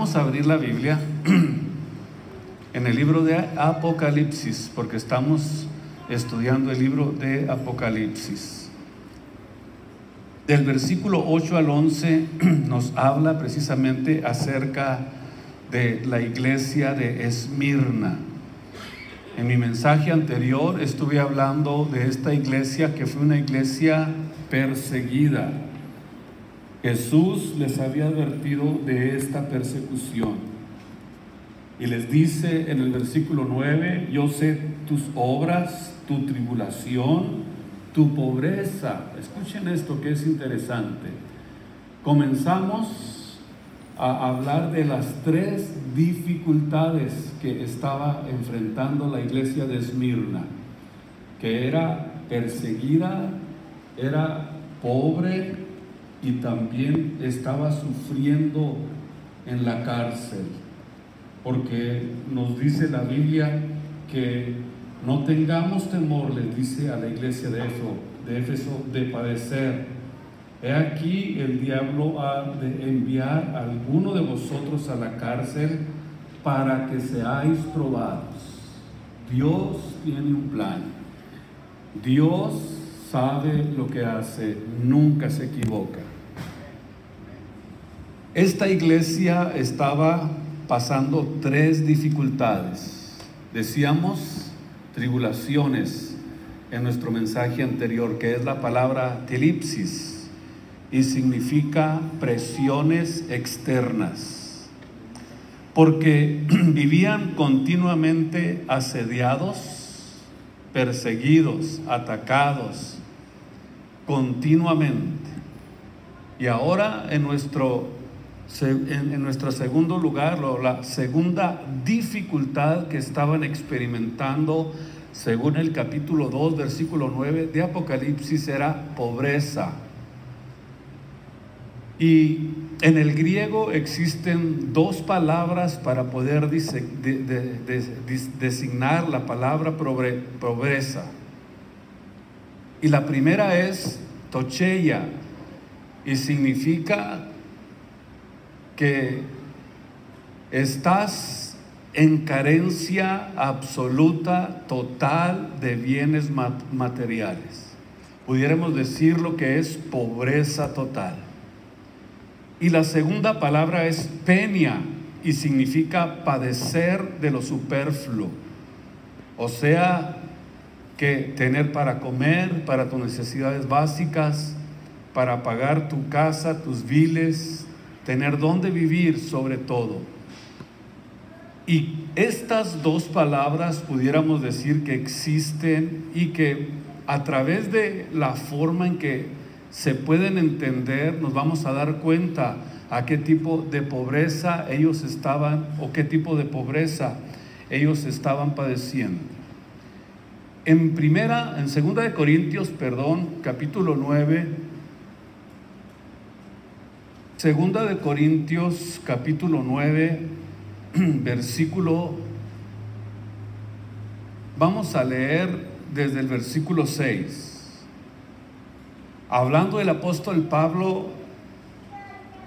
Vamos a abrir la Biblia en el libro de Apocalipsis, porque estamos estudiando el libro de Apocalipsis. Del versículo 8 al 11 nos habla precisamente acerca de la iglesia de Esmirna. En mi mensaje anterior estuve hablando de esta iglesia que fue una iglesia perseguida. Jesús les había advertido de esta persecución y les dice en el versículo 9: yo sé tus obras, tu tribulación, tu pobreza. Escuchen esto que es interesante. Comenzamos a hablar de las tres dificultades que estaba enfrentando la iglesia de Esmirna, que era perseguida, era pobre y también estaba sufriendo en la cárcel, porque nos dice la Biblia que no tengamos temor, les dice a la iglesia de Éfeso, de padecer. He aquí, el diablo ha de enviar a alguno de vosotros a la cárcel para que seáis probados. Dios tiene un plan. Dios sabe lo que hace, nunca se equivoca. Esta iglesia estaba pasando tres dificultades. Decíamos tribulaciones en nuestro mensaje anterior, que es la palabra telipsis, y significa presiones externas, porque vivían continuamente asediados, perseguidos, atacados continuamente. Y ahora en nuestro segundo lugar, la segunda dificultad que estaban experimentando, según el capítulo 2, versículo 9 de Apocalipsis, era pobreza. Y en el griego existen dos palabras para poder designar la palabra pobreza. Y la primera es tocheia, y significa que estás en carencia absoluta, total de bienes materiales. Pudiéramos decir lo que es pobreza total. Y la segunda palabra es penia, y significa padecer de lo superfluo. O sea, que tener para comer, para tus necesidades básicas, para pagar tu casa, tus biles, tener dónde vivir sobre todo. Y estas dos palabras pudiéramos decir que existen y que a través de la forma en que se pueden entender, nos vamos a dar cuenta a qué tipo de pobreza ellos estaban, o qué tipo de pobreza ellos estaban padeciendo. En 2 de Corintios, capítulo 9, 2 de Corintios, capítulo 9, versículo, vamos a leer desde el versículo 6. Hablando el apóstol Pablo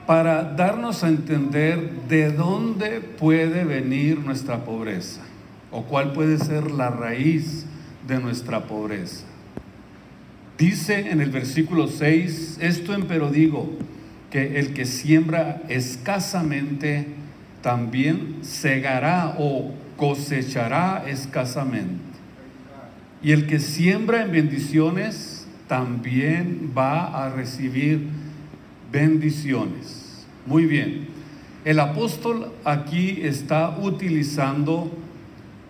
para darnos a entender de dónde puede venir nuestra pobreza, o cuál puede ser la raíz de nuestra pobreza. Dice en el versículo 6: esto empero digo, que el que siembra escasamente también segará o cosechará escasamente, y el que siembra en bendiciones también va a recibir bendiciones. Muy bien, el apóstol aquí está utilizando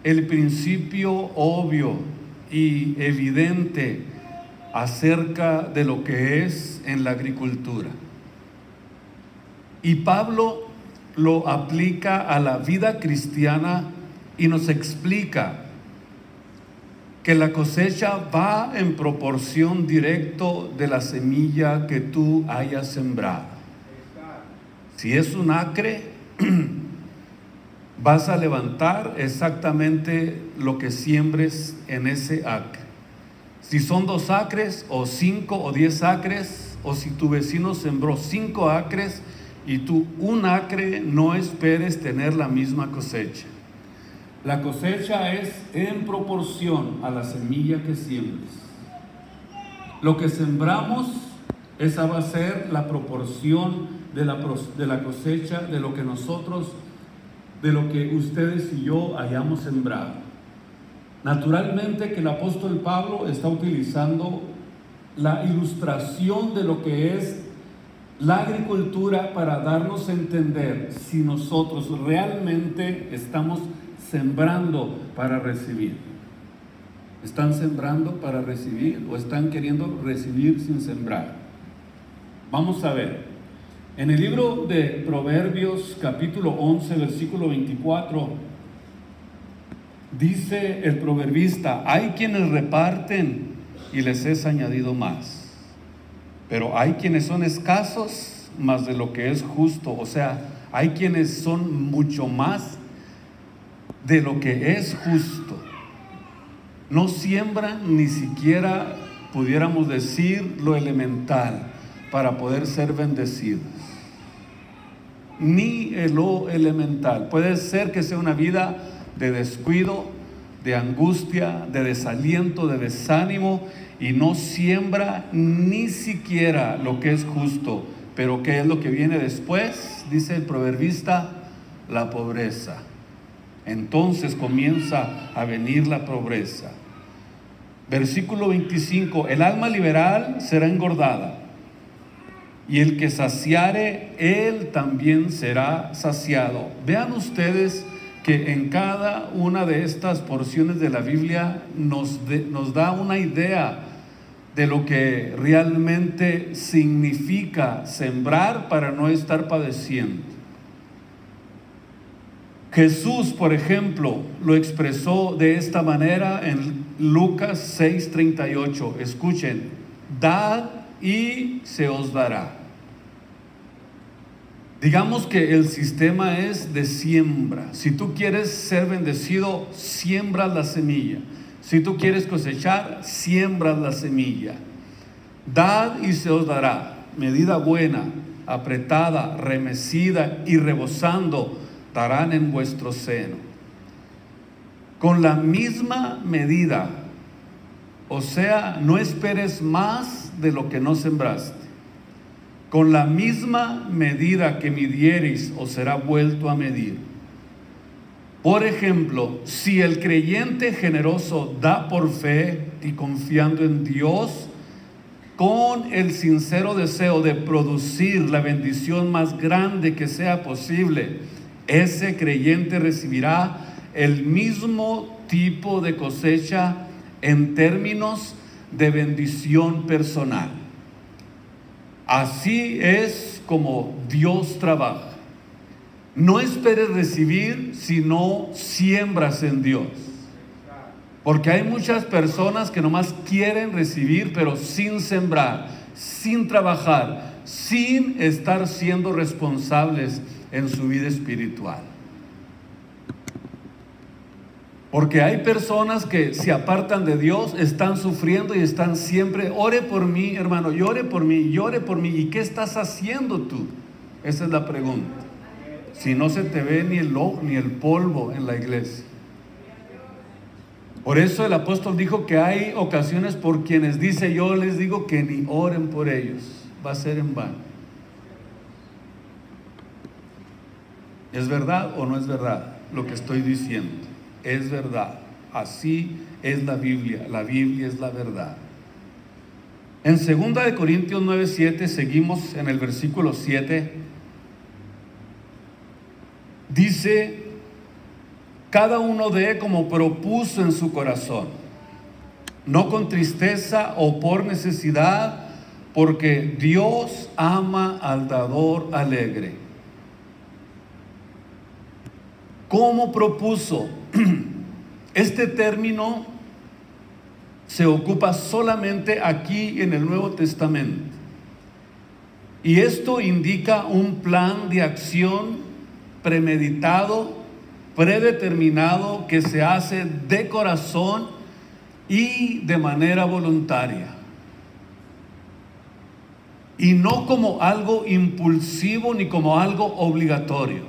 el principio obvio y evidente acerca de lo que es en la agricultura, y Pablo lo aplica a la vida cristiana y nos explica que la cosecha va en proporción directo de la semilla que tú hayas sembrado. Si es un acre, vas a levantar exactamente lo que siembres en ese acre. Si son 2 acres, o 5 o 10 acres, o si tu vecino sembró 5 acres, y tú un acre, no esperes tener la misma cosecha. La cosecha es en proporción a la semilla que siembres. Lo que sembramos, esa va a ser la proporción de la cosecha de lo que nosotros, de lo que ustedes y yo hayamos sembrado. Naturalmente que el apóstol Pablo está utilizando la ilustración de lo que es la agricultura para darnos a entender si nosotros realmente estamos sembrando para recibir. ¿Están sembrando para recibir o están queriendo recibir sin sembrar? Vamos a ver. En el libro de Proverbios, capítulo 11, versículo 24, dice el proverbista: hay quienes reparten y les es añadido más, pero hay quienes son escasos más de lo que es justo. O sea, hay quienes son mucho más de lo que es justo. No siembran ni siquiera, pudiéramos decir, lo elemental para poder ser bendecidos. Ni lo elemental. Puede ser que sea una vida de descuido, de angustia, de desaliento, de desánimo, y no siembra ni siquiera lo que es justo. Pero ¿qué es lo que viene después? Dice el proverbista: la pobreza. Entonces comienza a venir la pobreza. Versículo 25: el alma liberal será engordada, y el que saciare, él también será saciado. Vean ustedes que en cada una de estas porciones de la Biblia nos da una idea de lo que realmente significa sembrar para no estar padeciendo. Jesús, por ejemplo, lo expresó de esta manera en Lucas 6:38. Escuchen: dad y se os dará. Digamos que el sistema es de siembra. Si tú quieres ser bendecido, siembras la semilla. Si tú quieres cosechar, siembras la semilla. Dad y se os dará. Medida buena, apretada, remecida y rebosando, darán en vuestro seno. Con la misma medida, o sea, no esperes más de lo que no sembraste. Con la misma medida que midiereis, os será vuelto a medir. Por ejemplo, si el creyente generoso da por fe y confiando en Dios, con el sincero deseo de producir la bendición más grande que sea posible, ese creyente recibirá el mismo tipo de cosecha en términos de bendición personal. Así es como Dios trabaja. No esperes recibir si no siembras en Dios. Porque hay muchas personas que nomás quieren recibir, pero sin sembrar, sin trabajar, sin estar siendo responsables en su vida espiritual. Porque hay personas que se apartan de Dios, están sufriendo y están siempre: ore por mí, hermano, llore por mí, llore por mí. ¿Y qué estás haciendo tú? Esa es la pregunta. Si no se te ve ni el ojo ni el polvo en la iglesia. Por eso el apóstol dijo que hay ocasiones por quienes dice: yo les digo que ni oren por ellos, va a ser en vano. ¿Es verdad o no es verdad lo que estoy diciendo? Es verdad. Así es la Biblia es la verdad. En 2 Corintios 9:7, seguimos en el versículo 7, dice: cada uno dé como propuso en su corazón, no con tristeza o por necesidad, porque Dios ama al dador alegre. ¿Cómo propuso? Este término se ocupa solamente aquí en el Nuevo Testamento. Y esto indica un plan de acción premeditado, predeterminado, que se hace de corazón y de manera voluntaria. y no como algo impulsivo ni como algo obligatorio.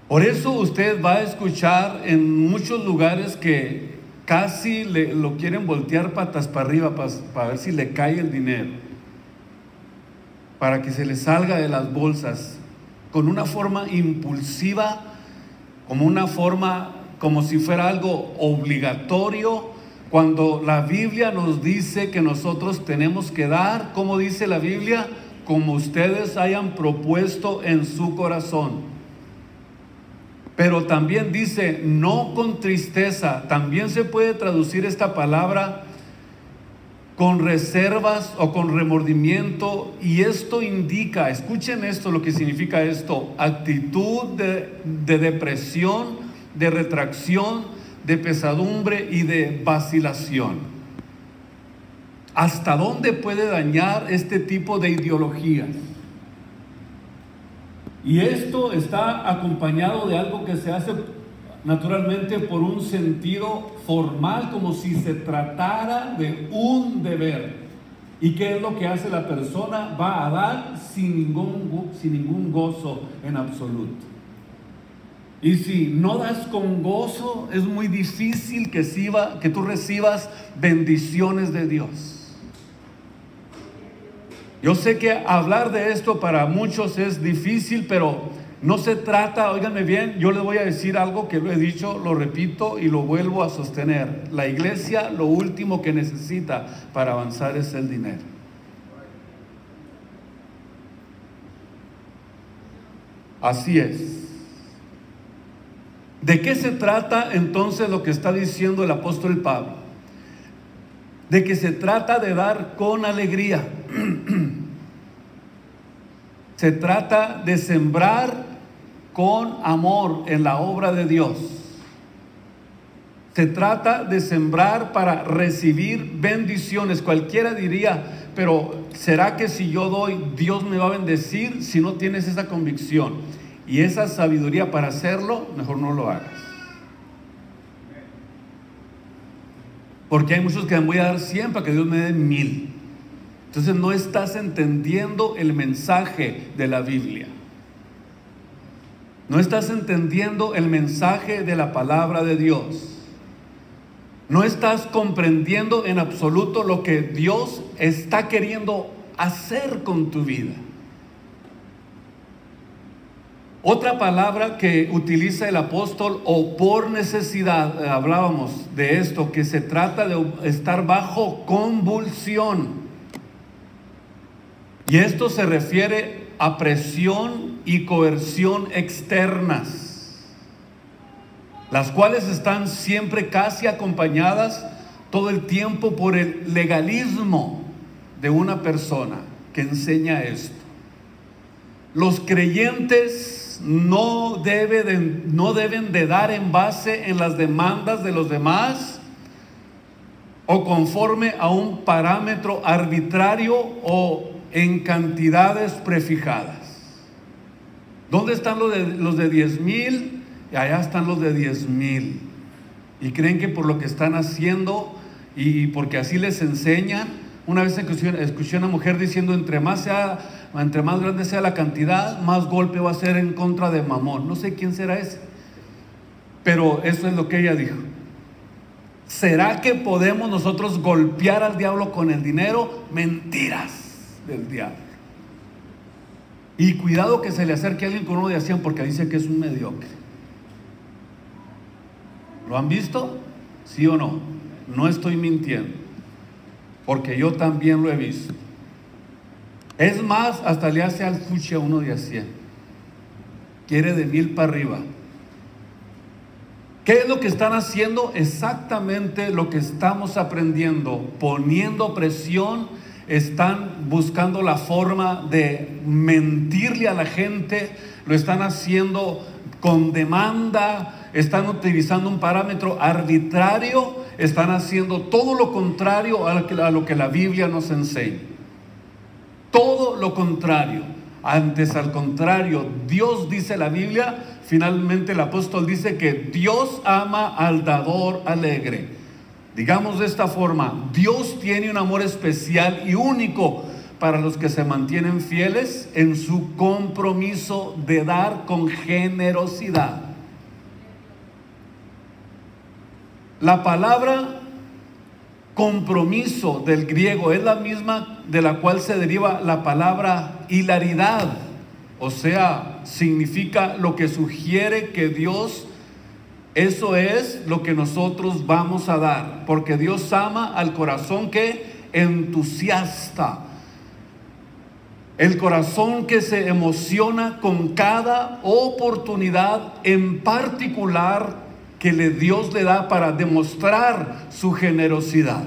Por eso usted va a escuchar en muchos lugares que casi lo quieren voltear patas para arriba para ver si le cae el dinero, para que se le salga de las bolsas, con una forma impulsiva, como si fuera algo obligatorio, cuando la Biblia nos dice que nosotros tenemos que dar, como dice la Biblia, como ustedes hayan propuesto en su corazón. Pero también dice, no con tristeza. También se puede traducir esta palabra con reservas o con remordimiento, y esto indica, escuchen esto, lo que significa esto: actitud de depresión, de retracción, de pesadumbre y de vacilación. ¿Hasta dónde puede dañar este tipo de ideologías? Y esto está acompañado de algo que se hace naturalmente por un sentido formal, como si se tratara de un deber. ¿Y qué es lo que hace la persona? Va a dar sin ningún gozo en absoluto. Y si no das con gozo, es muy difícil que tú recibas bendiciones de Dios. Yo sé que hablar de esto para muchos es difícil, pero no se trata, óiganme bien, yo les voy a decir algo que lo he dicho, lo repito y lo vuelvo a sostener. La iglesia lo último que necesita para avanzar es el dinero. Así es. ¿De qué se trata entonces lo que está diciendo el apóstol Pablo? De que se trata de dar con alegría. Se trata de sembrar con amor en la obra de Dios. Se trata de sembrar para recibir bendiciones. Cualquiera diría, pero ¿será que si yo doy, Dios me va a bendecir? Si no tienes esa convicción y esa sabiduría para hacerlo, mejor no lo hagas. Porque hay muchos que me voy a dar 100 para que Dios me dé 1000. Entonces no estás entendiendo el mensaje de la Biblia. No estás entendiendo el mensaje de la palabra de Dios. No estás comprendiendo en absoluto lo que Dios está queriendo hacer con tu vida. Otra palabra que utiliza el apóstol, o por necesidad, hablábamos de esto, que se trata de estar bajo convulsión. Y esto se refiere a presión y coerción externas, las cuales están siempre casi acompañadas todo el tiempo por el legalismo de una persona que enseña esto. Los creyentes no deben de dar en base en las demandas de los demás o conforme a un parámetro arbitrario o en cantidades prefijadas. ¿Dónde están los de 10,000? Y allá están los de 10,000. Y creen que por lo que están haciendo y porque así les enseñan. Una vez escuché a una mujer diciendo, entre más grande sea la cantidad, más golpe va a ser en contra de Mamón. No sé quién será ese, pero eso es lo que ella dijo. ¿Será que podemos nosotros golpear al diablo con el dinero? Mentiras del diablo. Y cuidado que se le acerque a alguien con uno de 100, porque dice que es un mediocre. ¿Lo han visto? ¿Sí o no? No estoy mintiendo, porque yo también lo he visto. Es más, hasta le hace al fuchi a uno de 100. Quiere de 1000 para arriba. ¿Qué es lo que están haciendo? Exactamente lo que estamos aprendiendo, poniendo presión. Están buscando la forma de mentirle a la gente, lo están haciendo con demanda, están utilizando un parámetro arbitrario, están haciendo todo lo contrario a lo que la Biblia nos enseña. Todo lo contrario. Antes, al contrario, Dios, dice la Biblia, finalmente el apóstol dice que Dios ama al dador alegre. Digamos de esta forma, Dios tiene un amor especial y único para los que se mantienen fieles en su compromiso de dar con generosidad. La palabra compromiso del griego es la misma de la cual se deriva la palabra hilaridad, o sea, significa lo que sugiere que Dios, eso es lo que nosotros vamos a dar, porque Dios ama al corazón que entusiasta, el corazón que se emociona con cada oportunidad en particular que Dios le da para demostrar su generosidad.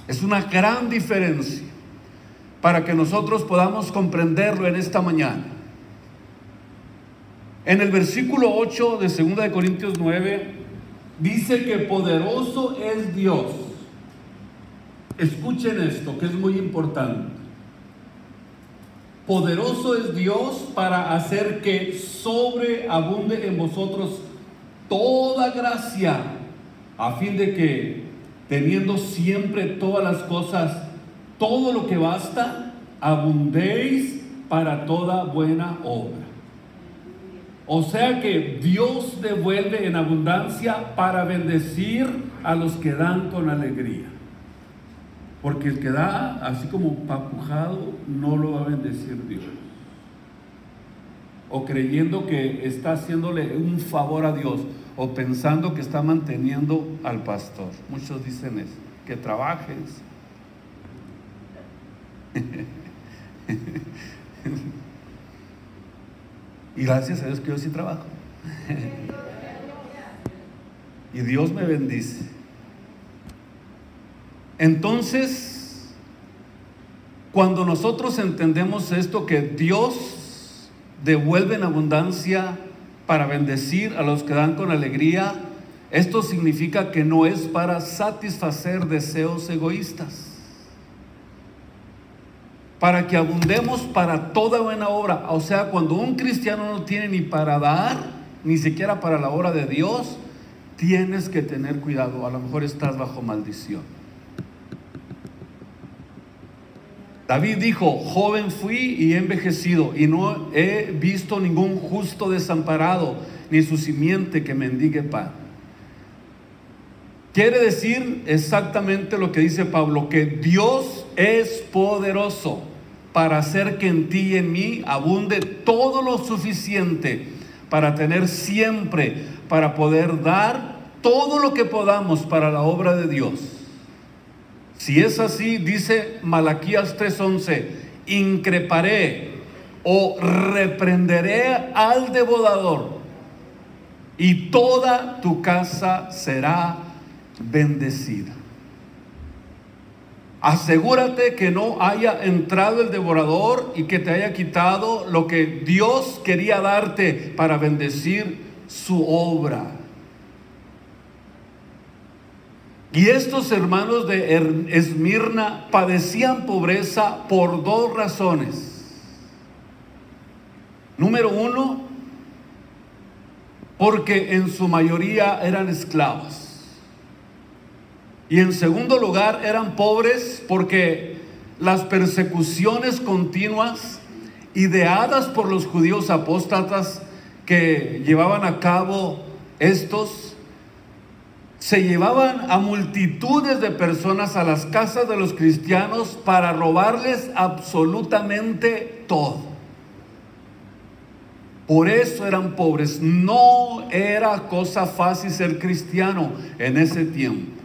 Es una gran diferencia para que nosotros podamos comprenderlo en esta mañana. En el versículo 8 de 2 de Corintios 9 dice que poderoso es Dios. Escuchen esto, que es muy importante. Poderoso es Dios para hacer que sobreabunde en vosotros toda gracia, a fin de que, teniendo siempre todas las cosas, todo lo que basta, abundéis para toda buena obra. O sea que Dios devuelve en abundancia para bendecir a los que dan con alegría. Porque el que da así como papujado no lo va a bendecir Dios. O creyendo que está haciéndole un favor a Dios, o pensando que está manteniendo al pastor. Muchos dicen eso, que trabajes. Y gracias a Dios que yo sí trabajo. Y Dios me bendice. Entonces, cuando nosotros entendemos esto, que Dios devuelve en abundancia para bendecir a los que dan con alegría, esto significa que no es para satisfacer deseos egoístas, para que abundemos para toda buena obra. O sea, cuando un cristiano no tiene ni para dar, ni siquiera para la obra de Dios, tienes que tener cuidado. A lo mejor estás bajo maldición. David dijo: joven fui y he envejecido, y no he visto ningún justo desamparado, ni su simiente que mendigue pan. Quiere decir exactamente lo que dice Pablo, que Dios es poderoso para hacer que en ti y en mí abunde todo lo suficiente para tener siempre, para poder dar todo lo que podamos para la obra de Dios. Si es así, dice Malaquías 3:11, increparé o reprenderé al devorador, y toda tu casa será bendecida. Asegúrate que no haya entrado el devorador y que te haya quitado lo que Dios quería darte para bendecir su obra. Y estos hermanos de Esmirna padecían pobreza por dos razones. Número uno, porque en su mayoría eran esclavos. Y en segundo lugar, eran pobres porque las persecuciones continuas ideadas por los judíos apóstatas que llevaban a cabo estos, se llevaban a multitudes de personas a las casas de los cristianos para robarles absolutamente todo. Por eso eran pobres. No era cosa fácil ser cristiano en ese tiempo.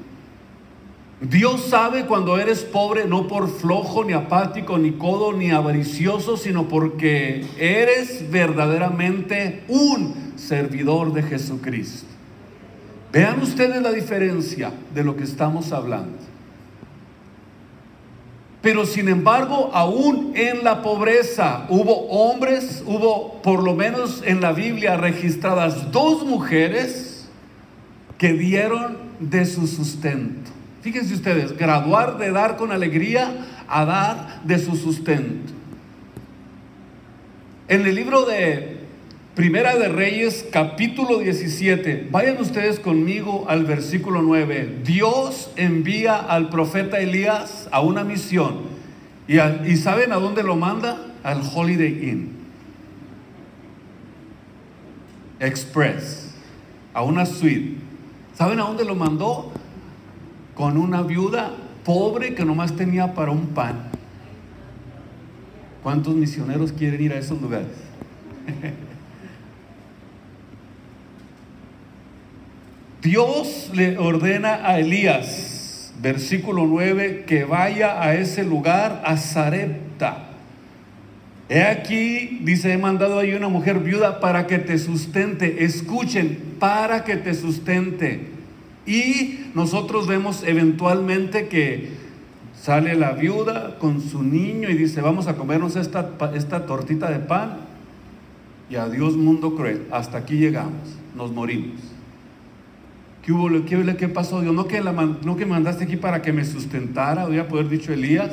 Dios sabe cuando eres pobre, no por flojo, ni apático, ni codo, ni avaricioso, sino porque eres verdaderamente un servidor de Jesucristo. Vean ustedes la diferencia de lo que estamos hablando. Pero sin embargo, aún en la pobreza hubo hombres, hubo por lo menos en la Biblia registradas 2 mujeres que dieron de su sustento. Fíjense ustedes, graduar de dar con alegría a dar de su sustento. En el libro de Primera de Reyes, capítulo 17, vayan ustedes conmigo al versículo 9. Dios envía al profeta Elías a una misión ¿Y saben a dónde lo manda? Al Holiday Inn Express, a una suite. ¿Saben a dónde lo mandó? Con una viuda pobre que nomás tenía para un pan. ¿Cuántos misioneros quieren ir a esos lugares? Dios le ordena a Elías, versículo 9, que vaya a ese lugar, a Sarepta. He aquí, dice, he mandado ahí una mujer viuda para que te sustente. Escuchen, para que te sustente. Y nosotros vemos eventualmente que sale la viuda con su niño y dice, vamos a comernos esta tortita de pan. Y adiós mundo cruel, hasta aquí llegamos, nos morimos. ¿Qué pasó? Dios, ¿no que me mandaste aquí para que me sustentara? Hubiera poder dicho Elías.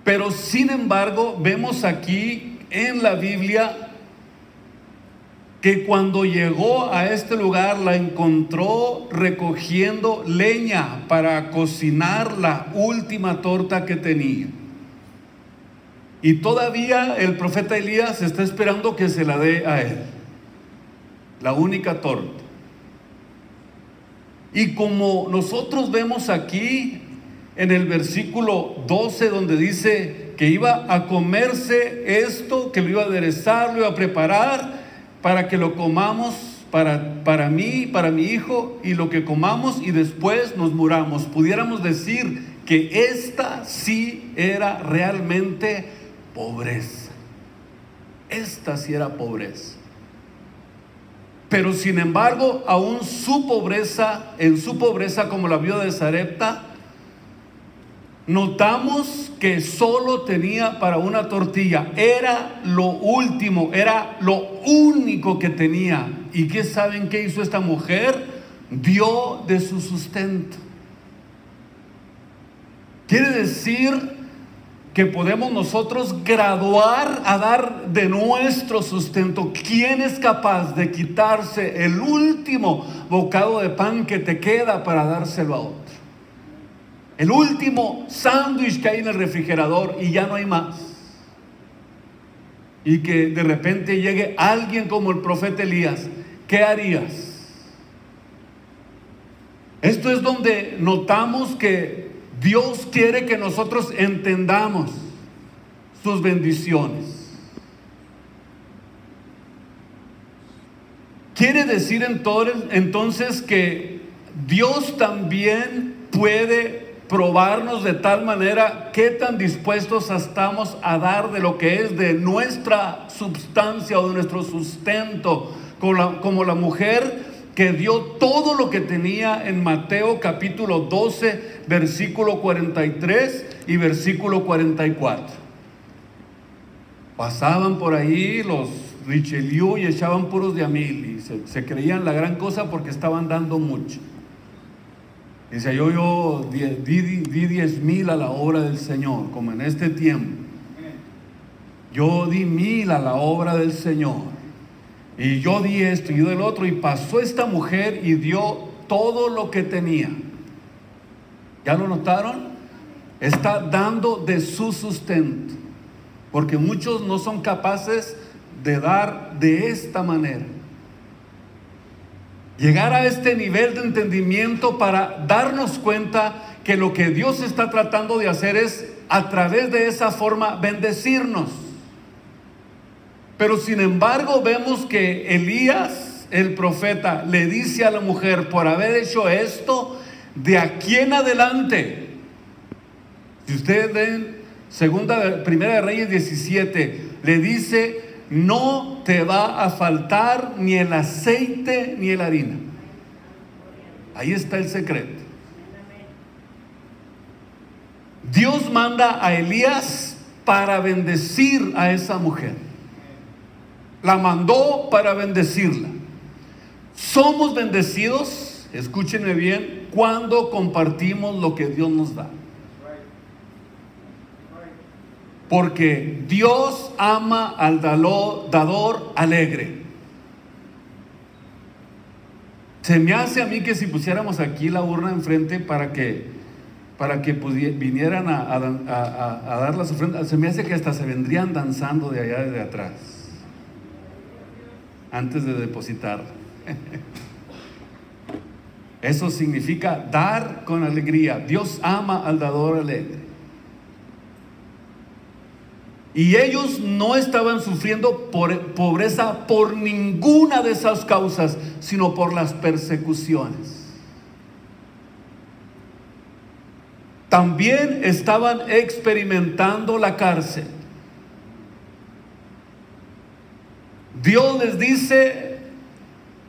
Pero sin embargo, vemos aquí en la Biblia que cuando llegó a este lugar la encontró recogiendo leña para cocinar la última torta que tenía. Y todavía el profeta Elías está esperando que se la dé a él, la única torta. Y como nosotros vemos aquí en el versículo 12, donde dice que iba a comerse esto, que lo iba a aderezar, lo iba a preparar para que lo comamos para mí, para mi hijo, y lo que comamos y después nos muramos. Pudiéramos decir que esta sí era realmente pobreza. Esta sí era pobreza. Pero sin embargo, aún en su pobreza como la viuda de Sarepta, notamos que solo tenía para una tortilla. Era lo último, era lo único que tenía. ¿Y qué saben qué hizo esta mujer? Dio de su sustento. Quiere decir que podemos nosotros graduar a dar de nuestro sustento. ¿Quién es capaz de quitarse el último bocado de pan que te queda para dárselo a otro? El último sándwich que hay en el refrigerador y ya no hay más. Y que de repente llegue alguien como el profeta Elías. ¿Qué harías? Esto es donde notamos que Dios quiere que nosotros entendamos sus bendiciones. Quiere decir entonces que Dios también puede probarnos de tal manera qué tan dispuestos estamos a dar de lo que es de nuestra substancia o de nuestro sustento, como la mujer que dio todo lo que tenía en Mateo capítulo 12, versículo 43 y versículo 44. Pasaban por ahí los Richelieu y echaban puros de a mil y se creían la gran cosa porque estaban dando mucho. Dice, yo di 10,000 a la obra del Señor, como en este tiempo. Yo di 1,000 a la obra del Señor. Y yo di esto y yo del otro. Y pasó esta mujer y dio todo lo que tenía. ¿Ya lo notaron? Está dando de su sustento. Porque muchos no son capaces de dar de esta manera. Llegar a este nivel de entendimiento para darnos cuenta que lo que Dios está tratando de hacer es a través de esa forma bendecirnos. Pero sin embargo vemos que Elías, el profeta, le dice a la mujer, por haber hecho esto, de aquí en adelante, si ustedes ven Primera de Reyes 17, le dice, no te va a faltar ni el aceite ni la harina. Ahí está el secreto. Dios manda a Elías para bendecir a esa mujer. La mandó para bendecirla. Somos bendecidos, escúchenme bien, cuando compartimos lo que Dios nos da. Porque Dios ama al dador alegre. Se me hace a mí que si pusiéramos aquí la urna enfrente para que vinieran a dar las ofrendas, se me hace que hasta se vendrían danzando de allá de atrás antes de depositar. Eso significa dar con alegría. Dios ama al dador alegre. Y ellos no estaban sufriendo pobreza por ninguna de esas causas, sino por las persecuciones. También estaban experimentando la cárcel. Dios les dice: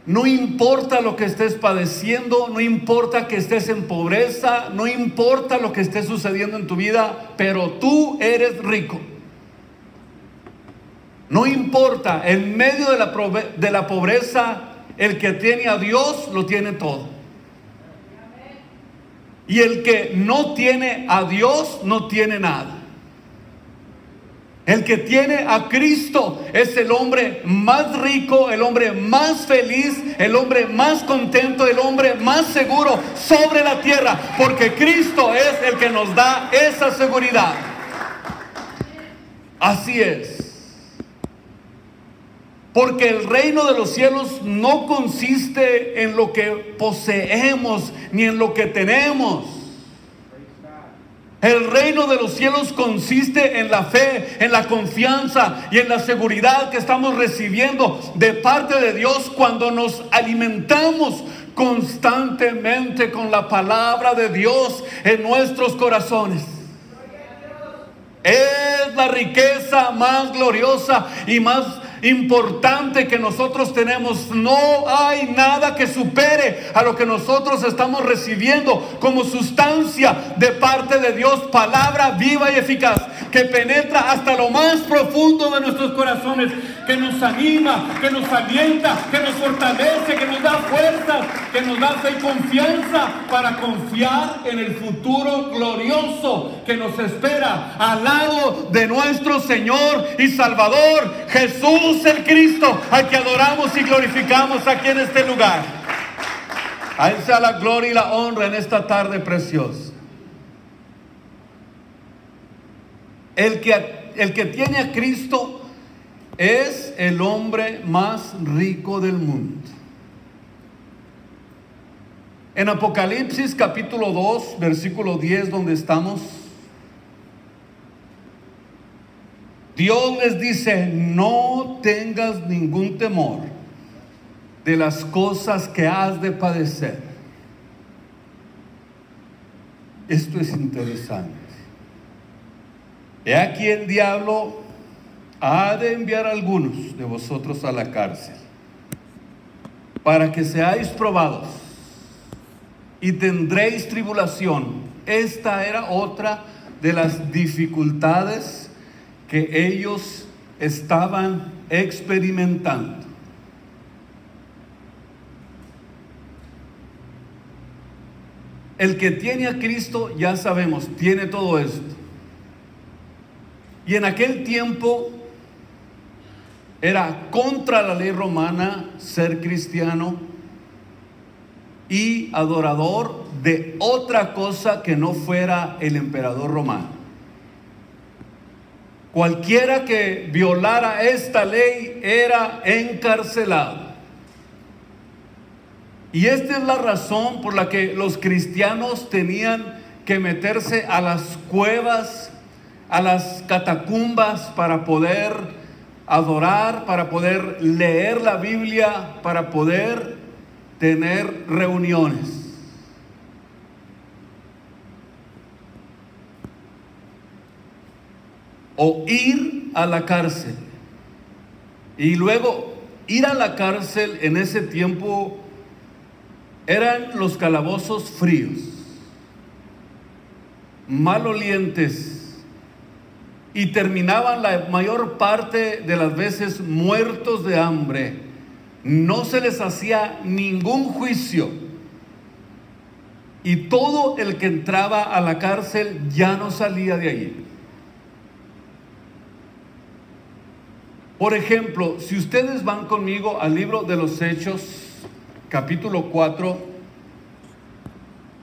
no importa lo que estés padeciendo, no importa que estés en pobreza, no importa lo que esté sucediendo en tu vida, pero tú eres rico. No importa, en medio de la pobreza, el que tiene a Dios lo tiene todo. Y el que no tiene a Dios no tiene nada. El que tiene a Cristo es el hombre más rico, el hombre más feliz, el hombre más contento, el hombre más seguro sobre la tierra, porque Cristo es el que nos da esa seguridad. Así es. Porque el reino de los cielos no consiste en lo que poseemos ni en lo que tenemos. El reino de los cielos consiste en la fe, en la confianza y en la seguridad que estamos recibiendo de parte de Dios cuando nos alimentamos constantemente con la palabra de Dios en nuestros corazones. Es la riqueza más gloriosa y más importante que nosotros tenemos. No hay nada que supere a lo que nosotros estamos recibiendo como sustancia de parte de Dios, palabra viva y eficaz que penetra hasta lo más profundo de nuestros corazones, que nos anima, que nos alienta, que nos fortalece, que nos da fuerzas, que nos da fe y confianza para confiar en el futuro glorioso que nos espera al lado de nuestro Señor y Salvador Jesús el Cristo, al que adoramos y glorificamos aquí en este lugar. A Él sea la gloria y la honra en esta tarde preciosa. El que tiene a Cristo es el hombre más rico del mundo. En Apocalipsis capítulo 2, versículo 10, donde estamos, Dios les dice: no tengas ningún temor de las cosas que has de padecer. Esto es interesante. He aquí el diablo ha de enviar a algunos de vosotros a la cárcel, para que seáis probados, y tendréis tribulación. Esta era otra de las dificultades que ellos estaban experimentando. El que tiene a Cristo, ya sabemos, tiene todo esto. Y en aquel tiempo era contra la ley romana ser cristiano y adorador de otra cosa que no fuera el emperador romano. Cualquiera que violara esta ley era encarcelado. Y esta es la razón por la que los cristianos tenían que meterse a las cuevas, a las catacumbas, para poder adorar, para poder leer la Biblia, para poder tener reuniones. O ir a la cárcel. Y luego ir a la cárcel en ese tiempo eran los calabozos fríos, malolientes, y terminaban la mayor parte de las veces muertos de hambre. No se les hacía ningún juicio, y todo el que entraba a la cárcel ya no salía de allí. Por ejemplo, si ustedes van conmigo al libro de los Hechos, capítulo 4,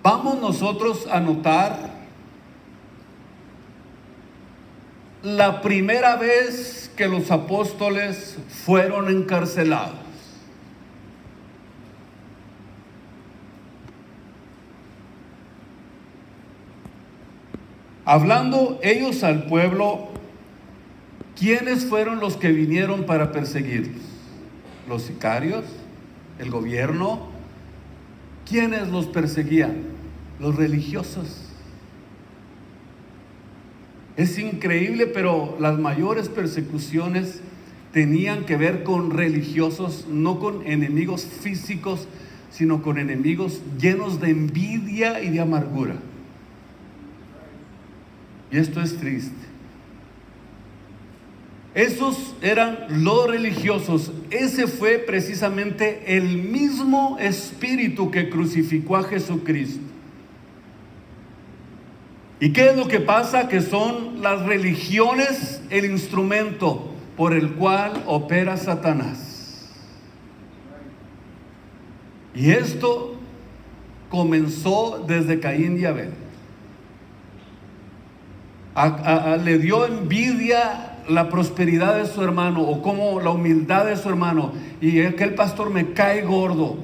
vamos nosotros a notar la primera vez que los apóstoles fueron encarcelados. Hablando ellos al pueblo, ¿quiénes fueron los que vinieron para perseguirlos? ¿Los sicarios? ¿El gobierno? ¿Quiénes los perseguían? Los religiosos. Es increíble, pero las mayores persecuciones tenían que ver con religiosos, no con enemigos físicos, sino con enemigos llenos de envidia y de amargura. Y esto es triste. Esos eran los religiosos. Ese fue precisamente el mismo espíritu que crucificó a Jesucristo. ¿Y qué es lo que pasa? Que son las religiones el instrumento por el cual opera Satanás. Y esto comenzó desde Caín y Abel. Le dio envidia la prosperidad de su hermano, o como la humildad de su hermano, y aquel pastor me cae gordo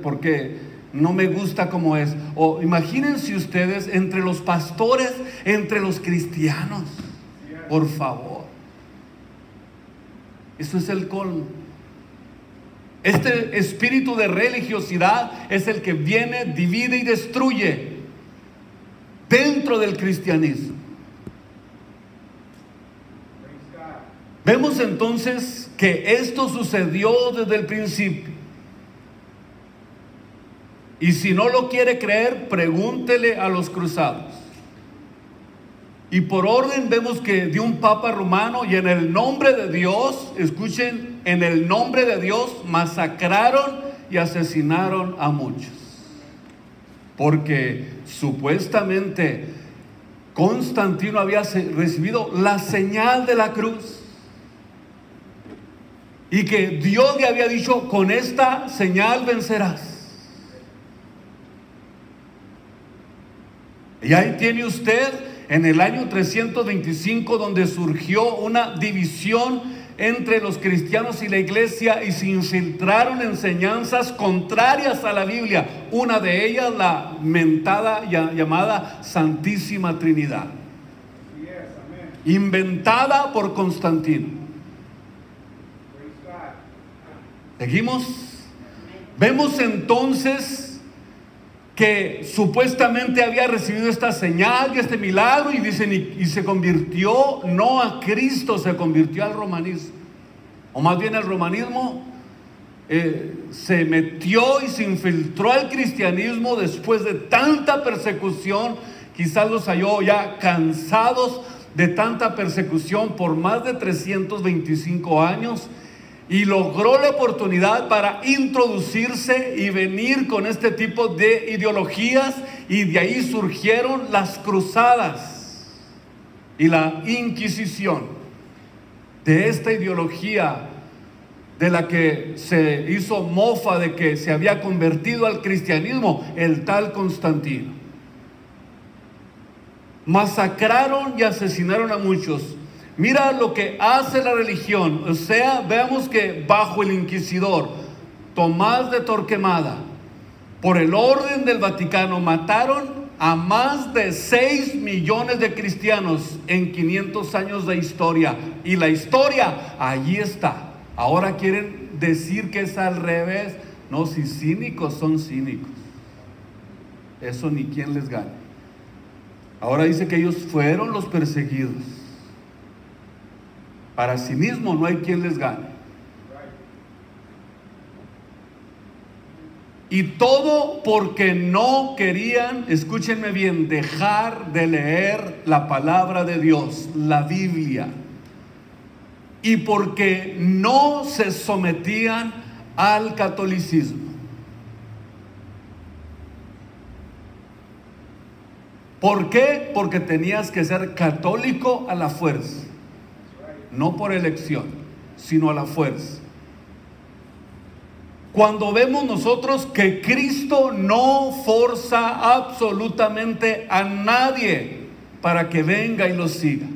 porque no me gusta como es. O imagínense ustedes entre los pastores, entre los cristianos, por favor. Eso es el colmo. Este espíritu de religiosidad es el que viene, divide y destruye dentro del cristianismo. Vemos entonces que esto sucedió desde el principio. Y si no lo quiere creer, pregúntele a los cruzados. Y por orden vemos que de un papa romano, y en el nombre de Dios, escuchen, en el nombre de Dios masacraron y asesinaron a muchos. Porque supuestamente Constantino había recibido la señal de la cruz. Y que Dios le había dicho, con esta señal vencerás. Y ahí tiene usted en el año 325, donde surgió una división entre los cristianos y la iglesia, y se infiltraron enseñanzas contrarias a la Biblia. Una de ellas, la mentada llamada Santísima Trinidad, inventada por Constantino. ¿Seguimos? Vemos entonces que supuestamente había recibido esta señal y este milagro, y dicen, y se convirtió no a Cristo, se convirtió al romanismo. O más bien el romanismo se metió y se infiltró al cristianismo después de tanta persecución. Quizás los halló ya cansados de tanta persecución por más de 325 años. Y logró la oportunidad para introducirse y venir con este tipo de ideologías, y de ahí surgieron las cruzadas y la Inquisición. De esta ideología de la que se hizo mofa de que se había convertido al cristianismo el tal Constantino. Masacraron y asesinaron a muchos. Mira lo que hace la religión. O sea, veamos que bajo el inquisidor Tomás de Torquemada, por el orden del Vaticano, mataron a más de 6 millones de cristianos en 500 años de historia. Y la historia allí está. Ahora quieren decir que es al revés. No, si cínicos son cínicos, eso ni quien les gane. Ahora dice que ellos fueron los perseguidos. Para sí mismo no hay quien les gane. Y todo porque no querían, escúchenme bien, dejar de leer la palabra de Dios, la Biblia. Y porque no se sometían al catolicismo. ¿Por qué? Porque tenías que ser católico a la fuerza. No por elección, sino a la fuerza. Cuando vemos nosotros que Cristo no forza absolutamente a nadie para que venga y lo siga.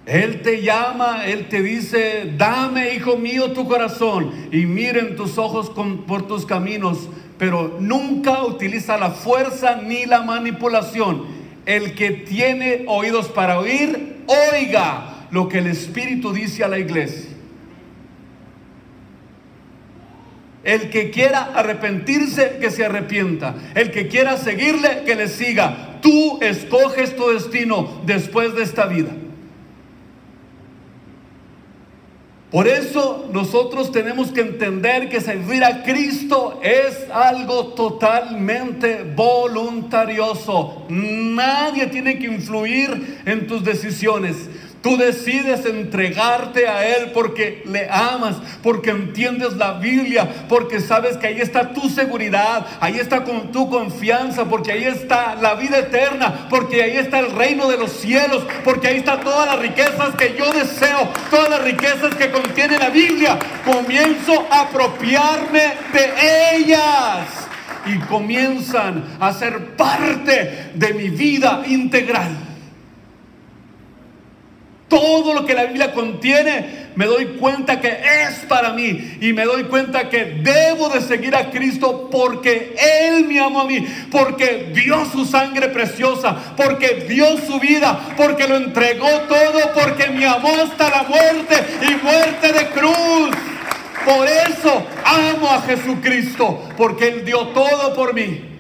Él te llama, Él te dice: dame, hijo mío, tu corazón y miren tus ojos por tus caminos, pero nunca utiliza la fuerza ni la manipulación. El que tiene oídos para oír, oiga lo que el Espíritu dice a la iglesia. El que quiera arrepentirse, que se arrepienta. El que quiera seguirle, que le siga. Tú escoges tu destino después de esta vida. Por eso nosotros tenemos que entender que servir a Cristo es algo totalmente voluntarioso. Nadie tiene que influir en tus decisiones. Tú decides entregarte a Él porque le amas, porque entiendes la Biblia, porque sabes que ahí está tu seguridad, ahí está con tu confianza, porque ahí está la vida eterna, porque ahí está el reino de los cielos, porque ahí está todas las riquezas que yo deseo, todas las riquezas que contiene la Biblia. Comienzo a apropiarme de ellas y comienzan a ser parte de mi vida integral. Todo lo que la Biblia contiene, me doy cuenta que es para mí. Y me doy cuenta que debo de seguir a Cristo porque Él me amó a mí, porque dio su sangre preciosa, porque dio su vida, porque lo entregó todo, porque me amó hasta la muerte y muerte de cruz. Por eso amo a Jesucristo, porque Él dio todo por mí.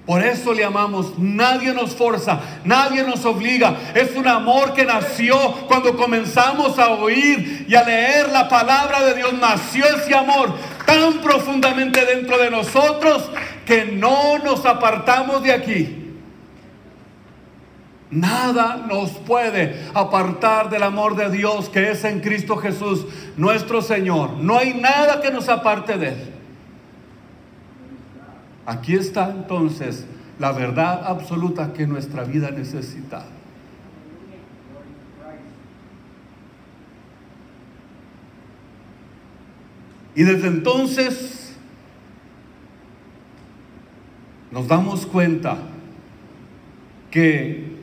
Por eso le amamos. Nadie nos forza, nadie nos obliga. Es un amor que nació cuando comenzamos a oír y a leer la palabra de Dios. Nació ese amor tan profundamente dentro de nosotros que no nos apartamos de aquí. Nada nos puede apartar del amor de Dios que es en Cristo Jesús, nuestro Señor. No hay nada que nos aparte de Él. Aquí está entonces la verdad absoluta que nuestra vida necesita. Y desde entonces nos damos cuenta que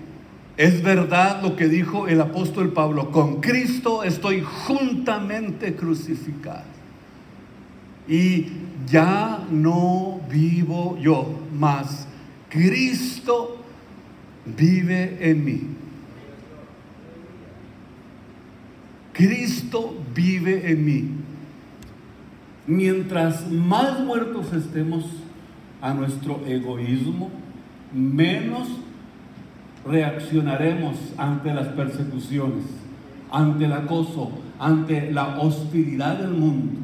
es verdad lo que dijo el apóstol Pablo: con Cristo estoy juntamente crucificado. Y ya no vivo yo, mas Cristo vive en mí. Cristo vive en mí. Mientras más muertos estemos a nuestro egoísmo, menos reaccionaremos ante las persecuciones, ante el acoso, ante la hostilidad del mundo.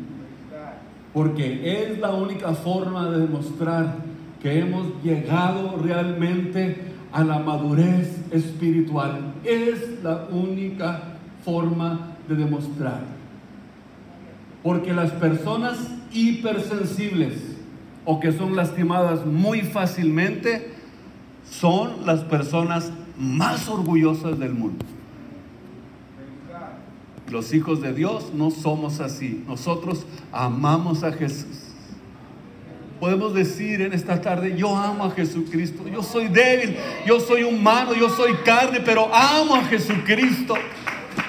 Porque es la única forma de demostrar que hemos llegado realmente a la madurez espiritual. Es la única forma de demostrar. Porque las personas hipersensibles o que son lastimadas muy fácilmente son las personas más orgullosas del mundo. Los hijos de Dios no somos así. Nosotros amamos a Jesús. Podemos decir en esta tarde: yo amo a Jesucristo. Yo soy débil, yo soy humano, yo soy carne, pero amo a Jesucristo.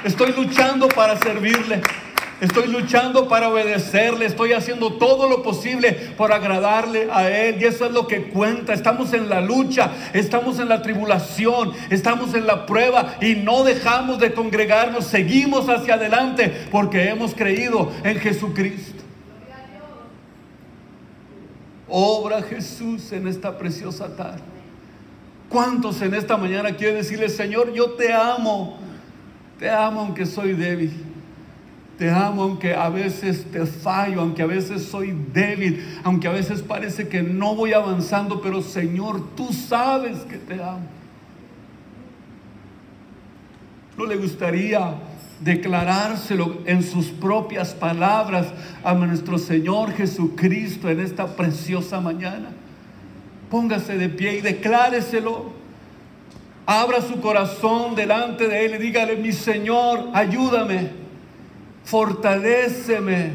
Estoy luchando para servirle. Estoy luchando para obedecerle. Estoy haciendo todo lo posible por agradarle a Él. Y eso es lo que cuenta. Estamos en la lucha, estamos en la tribulación, estamos en la prueba y no dejamos de congregarnos. Seguimos hacia adelante porque hemos creído en Jesucristo. Obra Jesús en esta preciosa tarde. ¿Cuántos en esta mañana quieren decirle: Señor, yo te amo aunque soy débil? Te amo aunque a veces te fallo, aunque a veces soy débil, aunque a veces parece que no voy avanzando, pero Señor, tú sabes que te amo. ¿No le gustaría declarárselo en sus propias palabras a nuestro Señor Jesucristo en esta preciosa mañana? Póngase de pie y decláreselo. Abra su corazón delante de Él y dígale: mi Señor, ayúdame, fortaléceme,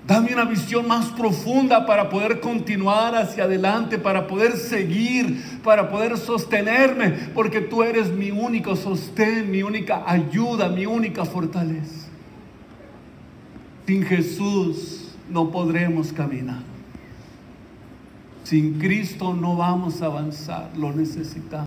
Dame una visión más profunda para poder continuar hacia adelante, para poder seguir, para poder sostenerme, porque tú eres mi único sostén, mi única ayuda, mi única fortaleza. Sin Jesús no podremos caminar. Sin Cristo no vamos a avanzar, lo necesitamos.